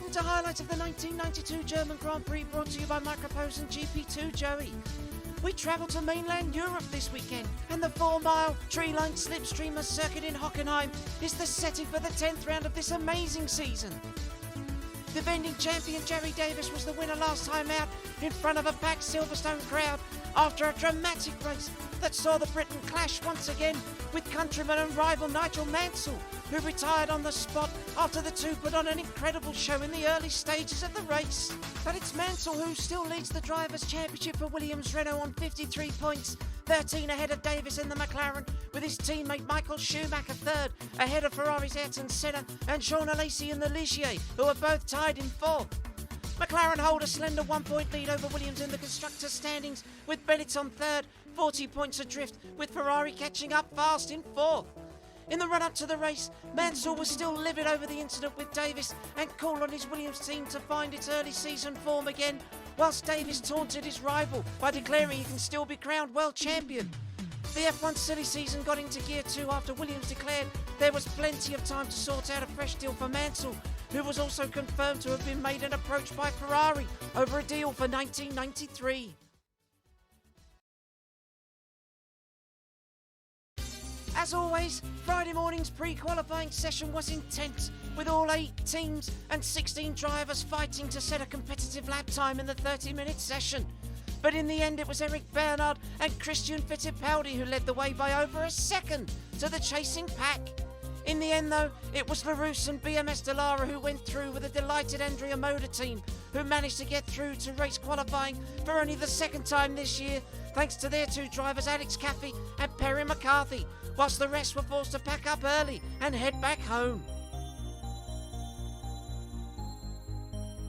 Welcome to highlights of the 1992 German Grand Prix, brought to you by Mircoprose and GP2Joey. We travel to mainland Europe this weekend, and the 4-mile tree-lined slipstreamer circuit in Hockenheim is the setting for the 10th round of this amazing season. Defending champion Jerry Davies was the winner last time out in front of a packed Silverstone crowd after a dramatic race that saw the Briton clash once again with countryman and rival Nigel Mansell, who retired on the spot after the two put on an incredible show in the early stages of the race. But it's Mansell who still leads the Drivers' Championship for Williams-Renault on 53 points, 13 ahead of Davies in the McLaren, with his teammate Michael Schumacher third, ahead of Ferrari's Ayrton, Senna and Alesi in the Ligier, who are both tied in fourth. McLaren hold a slender 1-point lead over Williams in the constructors' standings, with Benetton third, 40 points adrift, with Ferrari catching up fast in fourth. In the run-up to the race, Mansell was still livid over the incident with Davies and called on his Williams team to find its early season form again, whilst Davies taunted his rival by declaring he can still be crowned world champion. The F1 silly season got into Gear 2 after Williams declared there was plenty of time to sort out a fresh deal for Mansell, who was also confirmed to have been made an approach by Ferrari over a deal for 1993. As always, Friday morning's pre-qualifying session was intense, with all 8 teams and 16 drivers fighting to set a competitive lap time in the 30-minute session. But in the end, it was Eric Bernard and Christian Fittipaldi who led the way by over a second to the chasing pack. In the end, though, it was LaRousse and BMS Dallara who went through, with a delighted Andrea Moda team, who managed to get through to race qualifying for only the second time this year, thanks to their two drivers, Alex Caffey and Perry McCarthy, whilst the rest were forced to pack up early and head back home.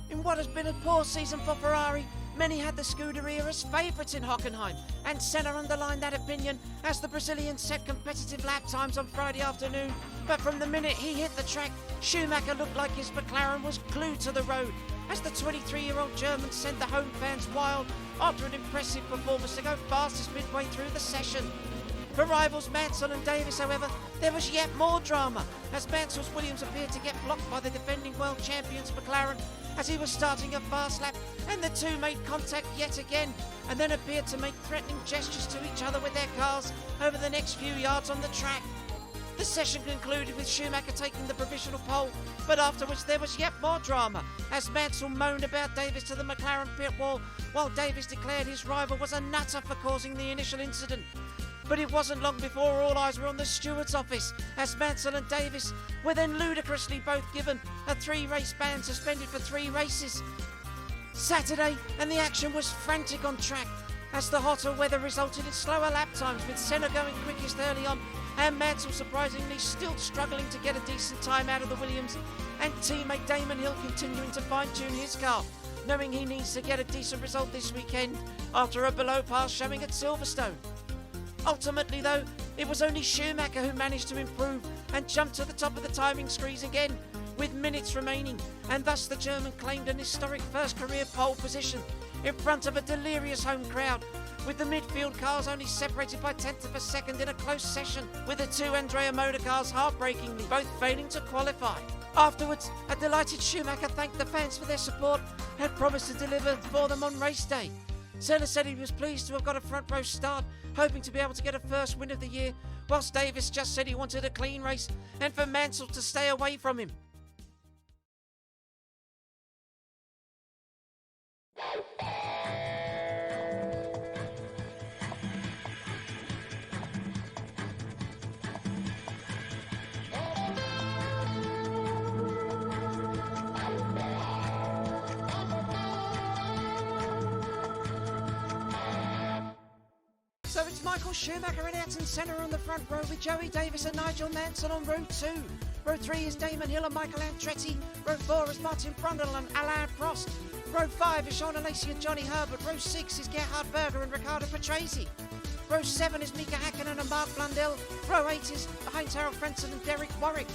In what has been a poor season for Ferrari, many had the Scuderia as favourites in Hockenheim, and Senna underlined that opinion as the Brazilian set competitive lap times on Friday afternoon. But from the minute he hit the track, Schumacher looked like his McLaren was glued to the road, as the 23-year-old German sent the home fans wild after an impressive performance to go fastest midway through the session. For rivals Mansell and Davies, however, there was yet more drama, as Mansell's Williams appeared to get blocked by the defending world champions McLaren as he was starting a fast lap, and the two made contact yet again, and then appeared to make threatening gestures to each other with their cars over the next few yards on the track. The session concluded with Schumacher taking the provisional pole, but afterwards there was yet more drama, as Mansell moaned about Davies to the McLaren pit wall, while Davies declared his rival was a nutter for causing the initial incident. But it wasn't long before all eyes were on the steward's office, as Mansell and Davies were then ludicrously both given a 3-race ban, suspended for 3 races. Saturday, and the action was frantic on track, as the hotter weather resulted in slower lap times, with Senna going quickest early on and Mansell surprisingly still struggling to get a decent time out of the Williams, and teammate Damon Hill continuing to fine-tune his car, knowing he needs to get a decent result this weekend after a below par showing at Silverstone. Ultimately, though, it was only Schumacher who managed to improve and jump to the top of the timing screens again, with minutes remaining, and thus the German claimed an historic first career pole position in front of a delirious home crowd, with the midfield cars only separated by 10th of a second in a close session, with the 2 Andrea Moda cars heartbreakingly both failing to qualify. Afterwards, a delighted Schumacher thanked the fans for their support and promised to deliver for them on race day. Senna said he was pleased to have got a front row start, hoping to be able to get a first win of the year, whilst Davies just said he wanted a clean race and for Mansell to stay away from him. So it's Michael Schumacher and Ayrton Senna on the front row, with Joey Davies and Nigel Mansell on row 2. Row 3 is Damon Hill and Michael Andretti. Row 4 is Martin Brundle and Alain Prost. Row 5 is Alesi and Johnny Herbert. Row 6 is Gerhard Berger and Riccardo Patrese. Row 7 is Mika Hakkinen and Mark Blundell. Row 8 is Heinz-Harald Frentzen and Derek Warwick.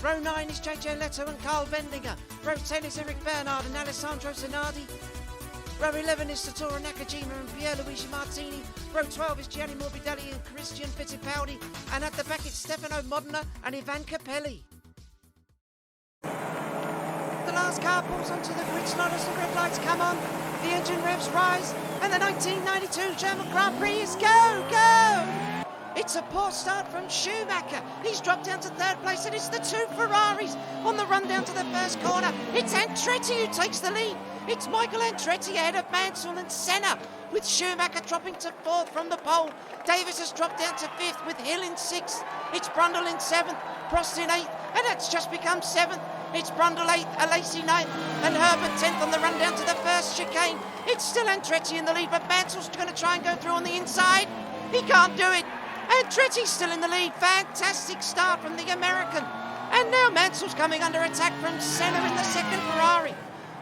Row 9 is JJ Leto and Carl Bendinger. Row 10 is Eric Bernard and Alessandro Zanardi. Row 11 is Satoru Nakajima and Pierluigi Martini. Row 12 is Gianni Morbidelli and Christian Fittipaldi. And at the back it's Stefano Modena and Ivan Capelli. The last Mansell's car pulls onto the grid slot as the red lights come on. The engine revs rise, and the 1992 German Grand Prix is go, go! It's a poor start from Schumacher. He's dropped down to third place, and it's the two Ferraris on the run down to the first corner. It's Andretti who takes the lead. It's Michael Andretti ahead of Mansell and Senna, with Schumacher dropping to fourth from the pole. Davies has dropped down to fifth with Hill in sixth. It's Brundle in seventh, Prost in eighth, and that's just become seventh. It's Brundle 8th, Alesi 9th, and Herbert 10th on the run down to the first chicane. It's still Andretti in the lead, but Mansell's going to try and go through on the inside. He can't do it. Andretti's still in the lead. Fantastic start from the American. And now Mansell's coming under attack from Senna in the second Ferrari.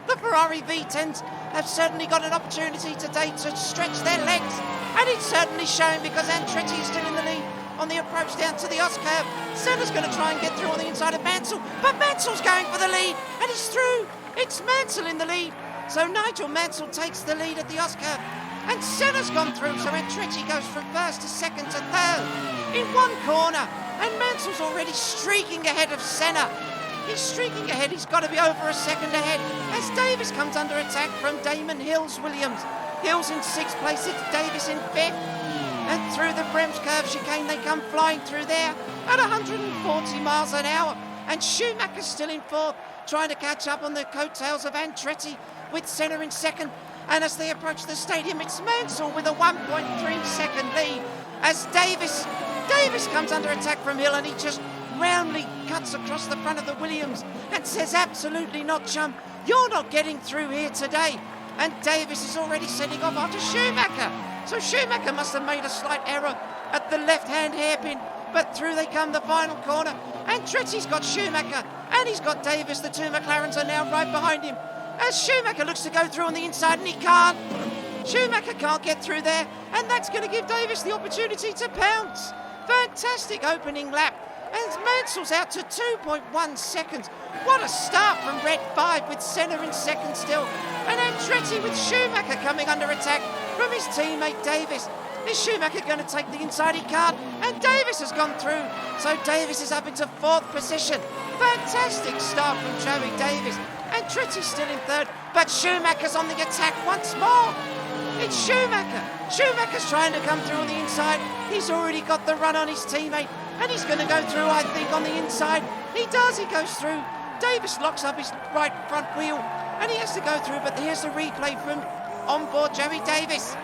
The Ferrari V10s have certainly got an opportunity today to stretch their legs. And it's certainly shown because Andretti is still in the lead on the approach down to the Os curve. Senna's going to try and get through on the inside of Mansell, but Mansell's going for the lead, and he's through. It's Mansell in the lead. So Nigel Mansell takes the lead at the Os curve, and Senna's gone through, so Andretti goes from first to second to third in one corner, and Mansell's already streaking ahead of Senna. He's streaking ahead. He's got to be over a second ahead as Davies comes under attack from Damon Hill's Williams. Hill's in sixth place. It's Davies in fifth. And through the Brems curve chicane, they come flying through there at 140 miles an hour. And Schumacher's still in fourth, trying to catch up on the coattails of Andretti with Senna in second. And as they approach the stadium, it's Mansell with a 1.3 second lead as Davies comes under attack from Hill, and he just roundly cuts across the front of the Williams and says, absolutely not, chum. You're not getting through here today. And Davies is already setting off after Schumacher. So Schumacher must have made a slight error at the left-hand hairpin, but through they come the final corner. Andretti's got Schumacher, and he's got Davies. The two McLarens are now right behind him as Schumacher looks to go through on the inside, and he can't. Schumacher can't get through there, and that's going to give Davies the opportunity to pounce. Fantastic opening lap, and Mansell's out to 2.1 seconds. What a start from Red 5 with Senna in second still, and Andretti with Schumacher coming under attack from his teammate Davies. Is Schumacher going to take the inside? He can't, and Davies has gone through, so Davies is up into fourth position. Fantastic start from Joey Davies. Andretti's still in third, but Schumacher's on the attack once more. It's Schumacher. Schumacher's trying to come through on the inside. He's already got the run on his teammate, and he's going to go through, I think, on the inside. He does, he goes through. Davies locks up his right front wheel, and he has to go through, but here's the replay from onboard Joey Davies.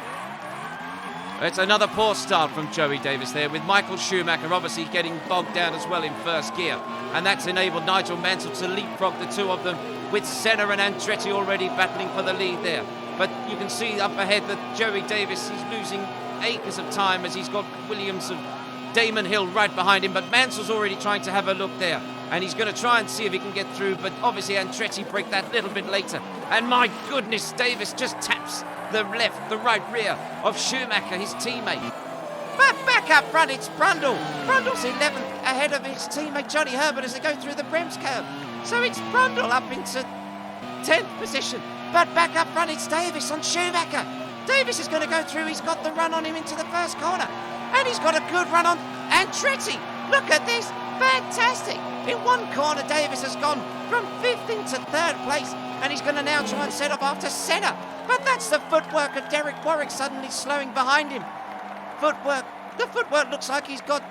It's another poor start from Joey Davies there, with Michael Schumacher obviously getting bogged down as well in first gear. And that's enabled Nigel Mansell to leapfrog the two of them, with Senna and Andretti already battling for the lead there. But you can see up ahead that Joey Davies is losing acres of time as he's got Williams and Damon Hill right behind him. But Mansell's already trying to have a look there, and he's going to try and see if he can get through. But obviously Andretti braked that little bit later. And my goodness, Davies just taps the right rear of Schumacher, his teammate. But back up front, it's Brundle. Brundle's 11th ahead of his teammate Johnny Herbert as they go through the Brems curve. So it's Brundle up into 10th position. But back up front, it's Davies on Schumacher. Davies is going to go through. He's got the run on him into the first corner. And he's got a good run on Andretti. Look at this. Fantastic. In one corner, Davies has gone from 5th into 3rd place. And he's going to now try and set off after Senna. But that's the footwork of Derek Warwick suddenly slowing behind him. Footwork. The footwork looks like he's got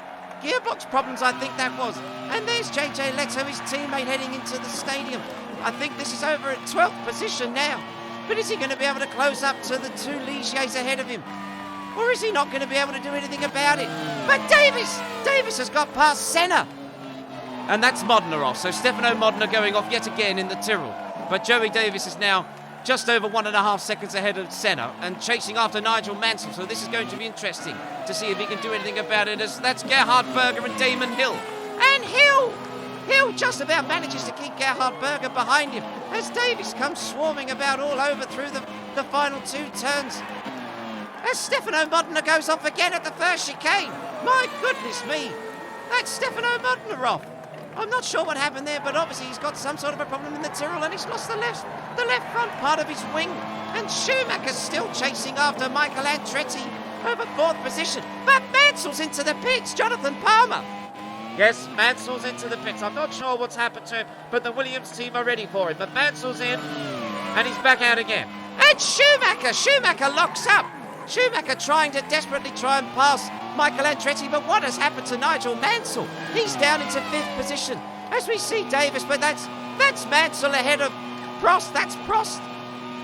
gearbox problems, I think that was. And there's JJ Leto, his teammate, heading into the stadium. I think this is over at 12th position now. But is he going to be able to close up to the two Ligiers ahead of him? Or is he not going to be able to do anything about it? But Davies has got past Senna. And that's Modena off. So Stefano Modena going off yet again in the Tyrrell. But Joey Davies is now just over 1.5 seconds ahead of Senna and chasing after Nigel Mansell. So this is going to be interesting to see if he can do anything about it, as that's Gerhard Berger and Damon Hill. And Hill just about manages to keep Gerhard Berger behind him as Davies comes swarming about all over through the final two turns. As Stefano Modena goes off again at the first chicane. My goodness me, that's Stefano Modena off. I'm not sure what happened there, but obviously he's got some sort of a problem in the Tyrrell, and he's lost the left front part of his wing. And Schumacher's still chasing after Michael Andretti over 4th position. But Mansell's into the pits, Jonathan Palmer. Yes, Mansell's into the pits. I'm not sure what's happened to him, but the Williams team are ready for him. But Mansell's in, and he's back out again. And Schumacher locks up. Schumacher trying to desperately try and pass Michael Andretti, but what has happened to Nigel Mansell? He's down into 5th position. As we see Davies, but that's Mansell ahead of Prost. That's Prost.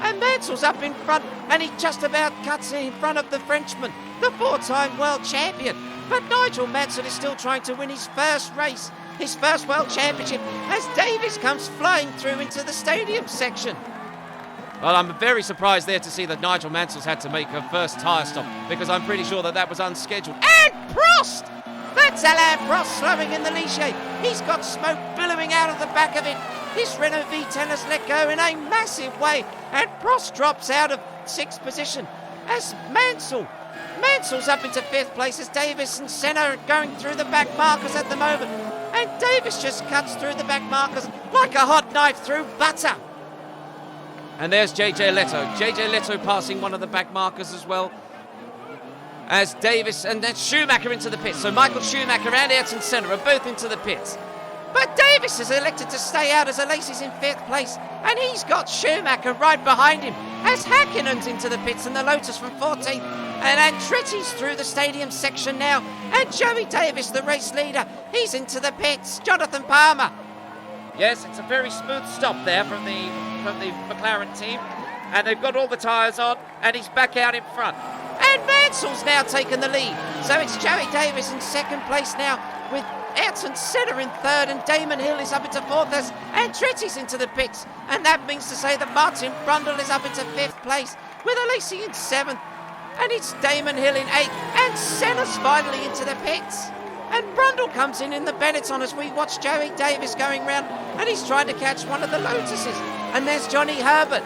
And Mansell's up in front, and he just about cuts in front of the Frenchman, the 4-time world champion. But Nigel Mansell is still trying to win his first race, his first world championship, as Davies comes flying through into the stadium section. Well, I'm very surprised there to see that Nigel Mansell's had to make a first tyre stop, because I'm pretty sure that was unscheduled. And Prost! That's Alain Prost slowing in the Ligier. He's got smoke billowing out of the back of it. His Renault V10 has let go in a massive way, and Prost drops out of 6th position as Mansell's up into 5th place as Davies and Senna are going through the back markers at the moment. And Davies just cuts through the back markers like a hot knife through butter. And there's JJ Leto. JJ Leto passing one of the back markers as well. As Davies and then Schumacher into the pits. So Michael Schumacher and Ayrton Senna are both into the pits. But Davies has elected to stay out as Alesi's in 5th place. And he's got Schumacher right behind him as Häkkinen's into the pits and the Lotus from 14th. And Andretti's through the stadium section now. And Joey Davies, the race leader, he's into the pits. Jonathan Palmer. Yes, it's a very smooth stop there from the McLaren team. And they've got all the tyres on, and he's back out in front. And Mansell's now taken the lead. So it's Joey Davies in 2nd place now, with Ayrton Senna in 3rd, and Damon Hill is up into 4th as Andretti's into the pits. And that means to say that Martin Brundle is up into 5th place, with Alesi in 7th. And it's Damon Hill in 8th, and Senna's finally into the pits. And Brundle comes in the Benetton as we watch Joey Davies going round, and he's trying to catch one of the Lotuses. And there's Johnny Herbert.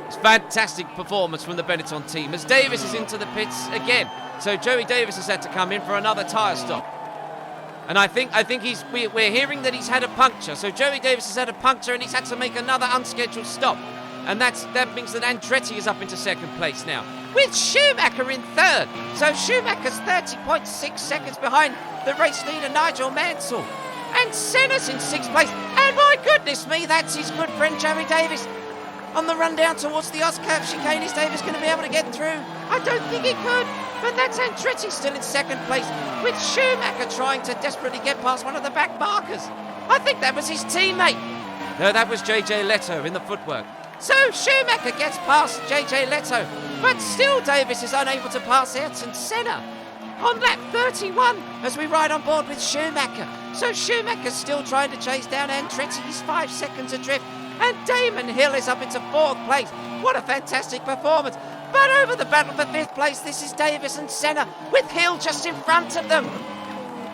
It's fantastic performance from the Benetton team as Davies is into the pits again. So Joey Davies has had to come in for another tyre stop. And I think we're hearing that he's had a puncture. So Joey Davies has had a puncture and he's had to make another unscheduled stop. And that means that Andretti is up into 2nd place now, with Schumacher in 3rd. So Schumacher's 30.6 seconds behind the race leader Nigel Mansell. And Senna's in 6th place. And my goodness me, that's his good friend Joey Davies. On the run down towards the Oscar chicane, is Davies going to be able to get through? I don't think he could. But that's Andretti still in 2nd place, with Schumacher trying to desperately get past one of the back markers. I think that was his teammate. No, that was JJ Leto in the footwork. So Schumacher gets past JJ Leto, but still Davies is unable to pass Ayrton Senna on lap 31 as we ride on board with Schumacher. So Schumacher's still trying to chase down Andretti. He's 5 seconds adrift, and Damon Hill is up into 4th place. What a fantastic performance. But over the battle for 5th place, this is Davies and Senna, with Hill just in front of them.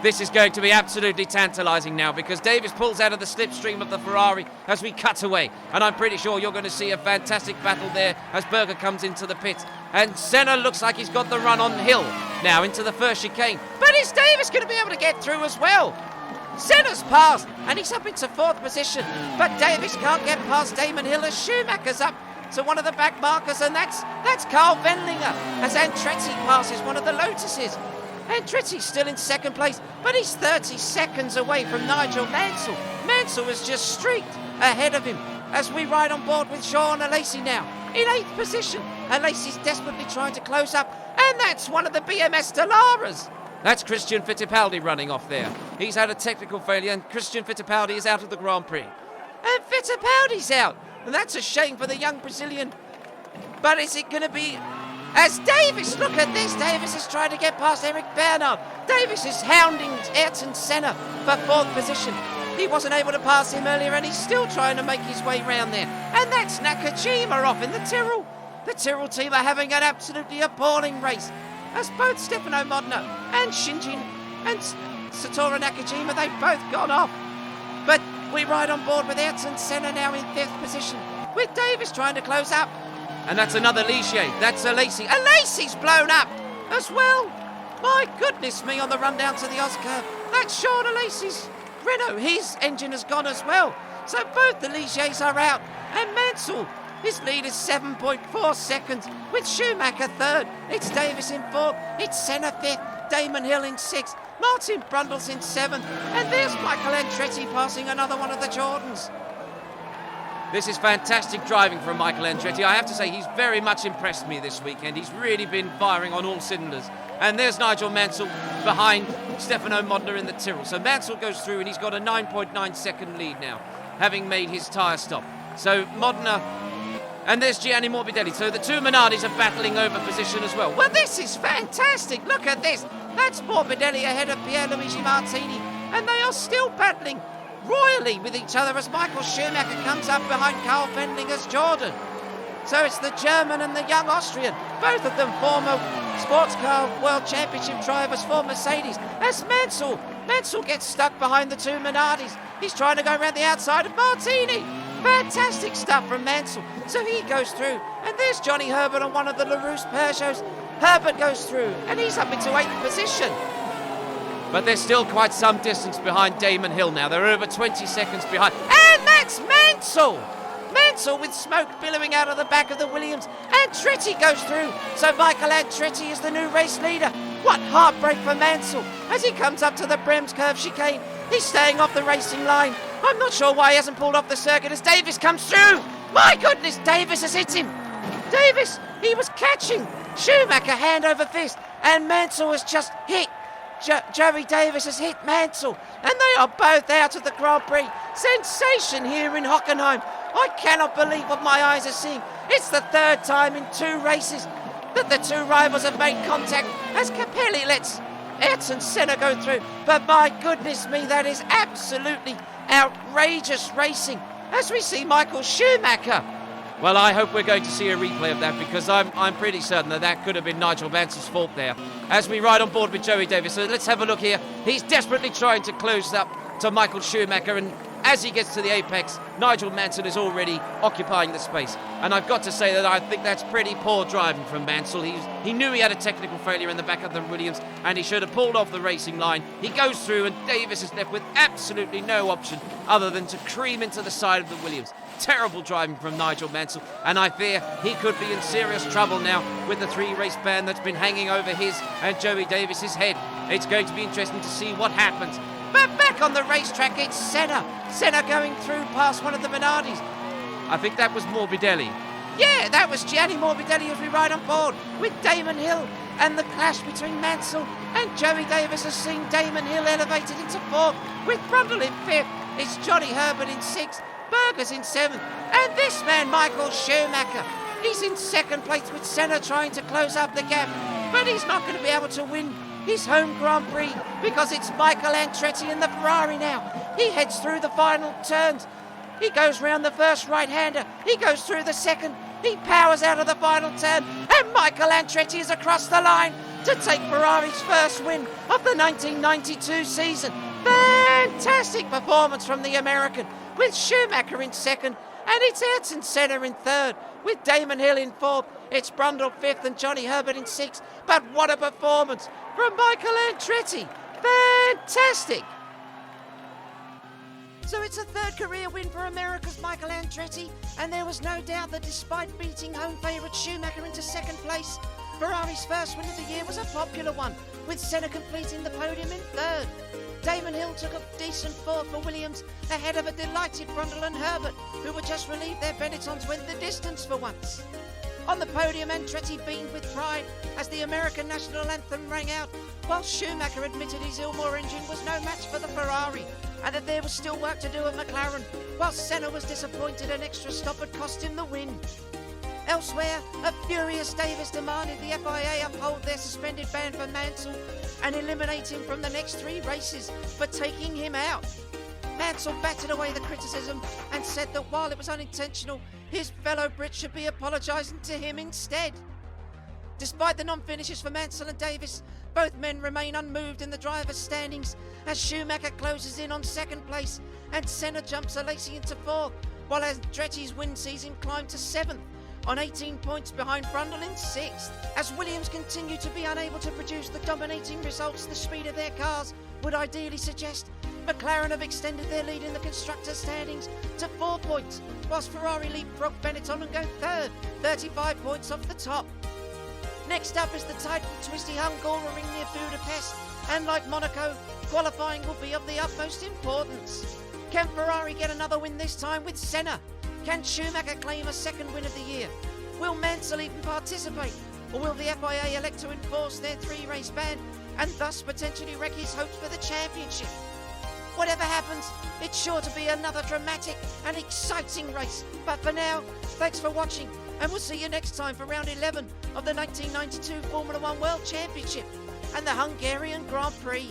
This is going to be absolutely tantalising now because Davies pulls out of the slipstream of the Ferrari as we cut away. And I'm pretty sure you're going to see a fantastic battle there as Berger comes into the pits. And Senna looks like he's got the run on Hill now into the first chicane. But is Davies going to be able to get through as well? Senna's passed and he's up into 4th position. But Davies can't get past Damon Hill as Schumacher's up to one of the back markers. And that's Carl Wendlinger as Andretti passes one of the Lotuses. Andretti's still in 2nd place, but he's 30 seconds away from Nigel Mansell. Mansell has just streaked ahead of him as we ride on board with Jean Alesi now in 8th position. Alesi's desperately trying to close up, and that's one of the BMS Delaras. That's Christian Fittipaldi running off there. He's had a technical failure, and Christian Fittipaldi is out of the Grand Prix. And Fittipaldi's out, and that's a shame for the young Brazilian. But is it going to be... As Davies, look at this, Davies is trying to get past Eric Bernard. Davies is hounding Ayrton Senna for 4th position. He wasn't able to pass him earlier and he's still trying to make his way round there. And that's Nakajima off in the Tyrrell. The Tyrrell team are having an absolutely appalling race, as both Stefano Modena and Shinjin and Satoru Nakajima, they've both gone off. But we ride on board with Ayrton Senna now in 5th position, with Davies trying to close up. And that's another Ligier. That's Alesi. Alesi's blown up as well. My goodness me, on the run down to the Oscar. That's Sean Alesi's Renault. His engine has gone as well. So both the Ligiers are out. And Mansell, his lead is 7.4 seconds, with Schumacher 3rd. It's Davies in 4th. It's Senna 5th. Damon Hill in 6th. Martin Brundle's in 7th, and there's Michael Andretti passing another one of the Jordans. This is fantastic driving from Michael Andretti. I have to say, he's very much impressed me this weekend. He's really been firing on all cylinders. And there's Nigel Mansell behind Stefano Modena in the Tyrrell. So Mansell goes through and he's got a 9.9 second lead now, having made his tyre stop. So Modena, and there's Gianni Morbidelli. So the two Minardis are battling over position as well. Well, this is fantastic. Look at this. That's Morbidelli ahead of Pierluigi Martini. And they are still battling royally with each other as Michael Schumacher comes up behind Carl Wendlinger's Jordan. So it's the German and the young Austrian, both of them former sports car world championship drivers for Mercedes. As Mansell gets stuck behind the two Minardis. He's trying to go around the outside of Martini. Fantastic stuff from Mansell. So he goes through, and there's Johnny Herbert on one of the LaRousse Peugeots. Herbert goes through, and he's up into 8th position. But they're still quite some distance behind Damon Hill now. They're over 20 seconds behind. And that's Mansell! Mansell with smoke billowing out of the back of the Williams. Andretti goes through, so Michael Andretti is the new race leader. What heartbreak for Mansell as he comes up to the Brems curve chicane. He's staying off the racing line. I'm not sure why he hasn't pulled off the circuit as Davies comes through. My goodness, Davies has hit him. Davies, he was catching Schumacher hand over fist, and Mansell has just hit. Joey Davies has hit Mansell, and they are both out of the Grand Prix. Sensation here in Hockenheim. I cannot believe what my eyes are seeing. It's the 3rd time in 2 races that the two rivals have made contact as Capelli lets Ayrton Senna go through. But my goodness me, that is absolutely outrageous racing as we see Michael Schumacher. Well, I hope we're going to see a replay of that because I'm pretty certain that could have been Nigel Mansell's fault there. As we ride on board with Joey Davies, so let's have a look here. He's desperately trying to close up to Michael Schumacher, and as he gets to the apex, Nigel Mansell is already occupying the space. And I've got to say that I think that's pretty poor driving from Mansell. He knew he had a technical failure in the back of the Williams, and he should have pulled off the racing line. He goes through, and Davies is left with absolutely no option other than to cream into the side of the Williams. Terrible driving from Nigel Mansell, and I fear he could be in serious trouble now with the 3-race ban that's been hanging over his and Joey Davies' head. It's going to be interesting to see what happens. But back on the racetrack, it's Senna. Senna going through past one of the Minardis. I think that was Morbidelli. Yeah, that was Gianni Morbidelli as we ride on board with Damon Hill, and the clash between Mansell and Joey Davies has seen Damon Hill elevated into 4th with Brundle in 5th. It's Johnny Herbert in 6th. Berger's in 7th, and this man, Michael Schumacher, he's in 2nd place with Senna trying to close up the gap, but he's not going to be able to win his home Grand Prix because it's Michael Andretti in the Ferrari now. He heads through the final turns. He goes round the first right-hander. He goes through the second. He powers out of the final turn, and Michael Andretti is across the line to take Ferrari's first win of the 1992 season. Fantastic performance from the American, with Schumacher in 2nd, and it's Ayrton Senna in 3rd, with Damon Hill in 4th. It's Brundle 5th and Johnny Herbert in 6th. But what a performance from Michael Andretti. Fantastic. So it's a 3rd career win for America's Michael Andretti, and there was no doubt that despite beating home favourite Schumacher into 2nd place, Ferrari's first win of the year was a popular one, with Senna completing the podium in 3rd. Damon Hill took a decent 4th for Williams, ahead of a delighted Brundle and Herbert, who were just relieved their Benettons went the distance for once. On the podium, Andretti beamed with pride as the American national anthem rang out, while Schumacher admitted his Ilmor engine was no match for the Ferrari, and that there was still work to do at McLaren, while Senna was disappointed an extra stop had cost him the win. Elsewhere, a furious Davies demanded the FIA uphold their suspended ban for Mansell and eliminate him from the next 3 races for taking him out. Mansell batted away the criticism and said that while it was unintentional, his fellow Brit should be apologising to him instead. Despite the non-finishes for Mansell and Davies, both men remain unmoved in the drivers' standings as Schumacher closes in on 2nd place and Senna jumps Alesi into 4th, while Andretti's win sees him climb to 7th. On 18 points behind Brundle in 6th. As Williams continue to be unable to produce the dominating results the speed of their cars would ideally suggest, McLaren have extended their lead in the constructors' standings to 4 points, whilst Ferrari leapfrog Benetton and go 3rd, 35 points off the top. Next up is the tight and twisty Hungaroring near Budapest, And like Monaco, qualifying will be of the utmost importance. Can Ferrari get another win this time with Senna? Can Schumacher claim a second win of the year? Will Mansell even participate? Or will the FIA elect to enforce their 3-race ban and thus potentially wreck his hopes for the championship? Whatever happens, it's sure to be another dramatic and exciting race. But for now, thanks for watching, and we'll see you next time for round 11 of the 1992 Formula One World Championship and the Hungarian Grand Prix.